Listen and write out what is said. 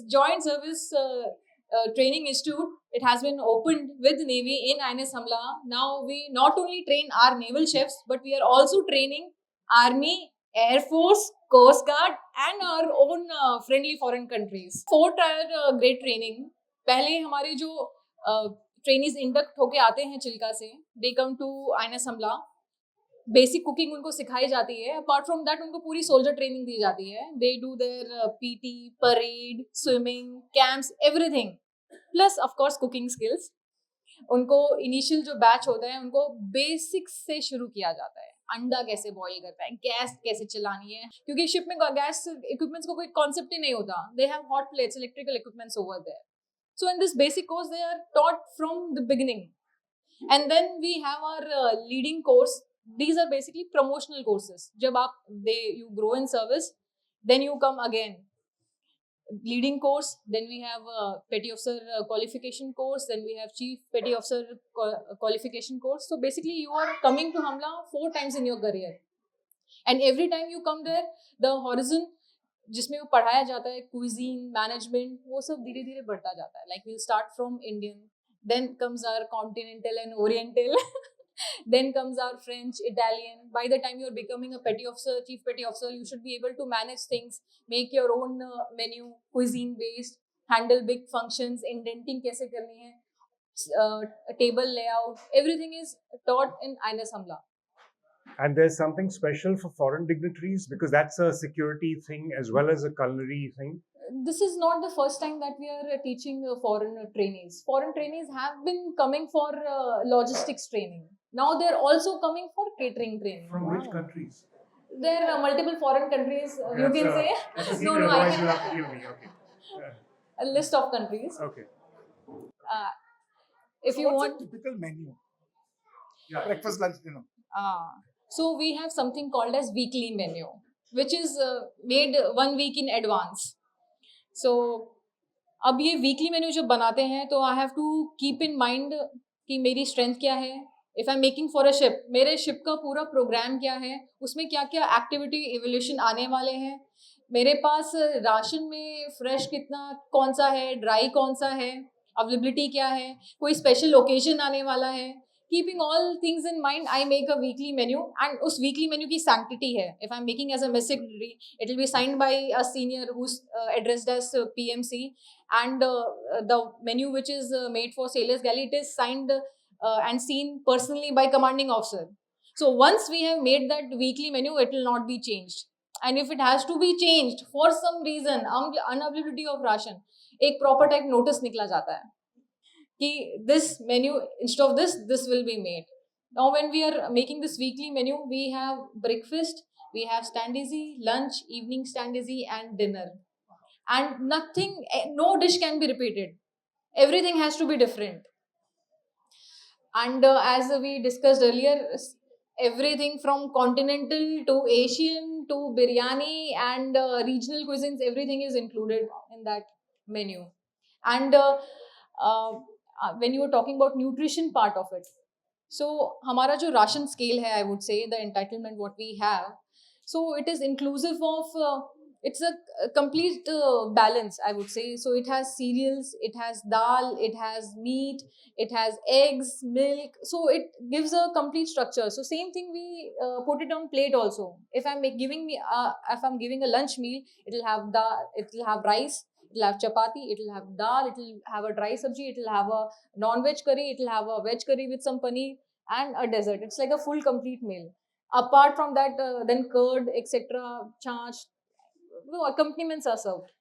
Joint Service Training Institute. It has been opened with Navy in INS Hamla. Now we not only train our naval chefs, but we are also training Army, Air Force, Coast Guard and our own friendly foreign countries. 4-tier grade training. पहले हमारे जो trainees induct होके आते हैं चिल्का से, they come to INS Hamla. Basic cooking उनको सिखाई जाती है. अपार्ट फ्रॉम दैट उनको पूरी सोल्जर ट्रेनिंग दी जाती है. They do their PT, parade, swimming, camps, everything, plus of course cooking skills. उनको इनिशियल जो बैच होता है उनको बेसिक्स से शुरू किया जाता है. अंडा कैसे बॉईल करता है, गैस कैसे चलानी है, क्योंकि शिप में गैस इक्विपमेंट्स को कोई कॉन्सेप्ट ही नहीं होता. They have hot plates, electrical equipments over there. So in this basic course they are taught from the beginning. And then we have our leading course. These are basically promotional courses. जब आप you grow in service, then you come again. Leading course, then we have a petty officer qualification course, then we have chief petty officer qualification course. So basically you are coming to Hamla 4 times in your career, and every time you come there, the horizon जिसमें वो पढ़ाया जाता है, cuisine, management, वो सब धीरे धीरे बढ़ता जाता है. Like we'll start from Indian, then comes our continental and oriental. Then comes our French, Italian. By the time you're becoming a petty officer, chief petty officer, you should be able to manage things, make your own menu, cuisine based, handle big functions, indenting कैसे करनी है, table layout, everything is taught in INS Hamla. And there's something special for foreign dignitaries, because that's a security thing as well as a culinary thing. This is not the first time that we are teaching foreign trainees. Foreign trainees have been coming for logistics training. Now they're also coming for catering training. From which countries? There are multiple foreign countries. You can say. No, I can. Give me. Okay. A list of countries. Okay. If you want. What's a typical menu? Yeah. Breakfast, lunch, dinner. So we have something called as weekly menu, which is made 1 week in advance. So अब ये weekly menu जब बनाते हैं तो I have to keep in mind कि मेरी strength क्या है. If I am making for a ship, मेरे शिप का पूरा प्रोग्राम क्या है, उसमें क्या क्या एक्टिविटी इवोल्यूशन आने वाले हैं, मेरे पास राशन में फ्रेश कितना, कौन सा है, ड्राई कौन सा है, अवेलेबिलिटी क्या है, कोई स्पेशल ओकेजन आने वाला है. Keeping all things in mind, I make a weekly menu, and उस weekly menu की sanctity है. If I'm making as a mess secretary, it will be signed by a senior who's addressed as PMC, and the menu which is made for sailors galley, it is signed and seen personally by commanding officer. So once we have made that weekly menu, it will not be changed. And if it has to be changed for some reason, unavailability of ration, एक proper type notice निकला जाता है कि this menu, instead of this will be made. Now when we are making this weekly menu, we have breakfast, we have standeasy, lunch, evening standeasy and dinner. And nothing, no dish can be repeated. Everything has to be different. And as we discussed earlier, everything from continental to Asian to biryani and regional cuisines, everything is included in that menu. And when you were talking about nutrition part of it, so हमारा जो ration scale है, I would say the entitlement what we have, so it is inclusive of it's a complete balance, I would say. So it has cereals, it has dal, it has meat, it has eggs, milk, so it gives a complete structure. So same thing we put it on plate also. If I'm giving a lunch meal, it will have it will have rice, it will have chapati, it will have dal, it will have a dry sabji, it will have a non-veg curry, it will have a veg curry with some paneer and a dessert. It's like a full complete meal. Apart from that, then curd, etc., chaach, accompaniments are served.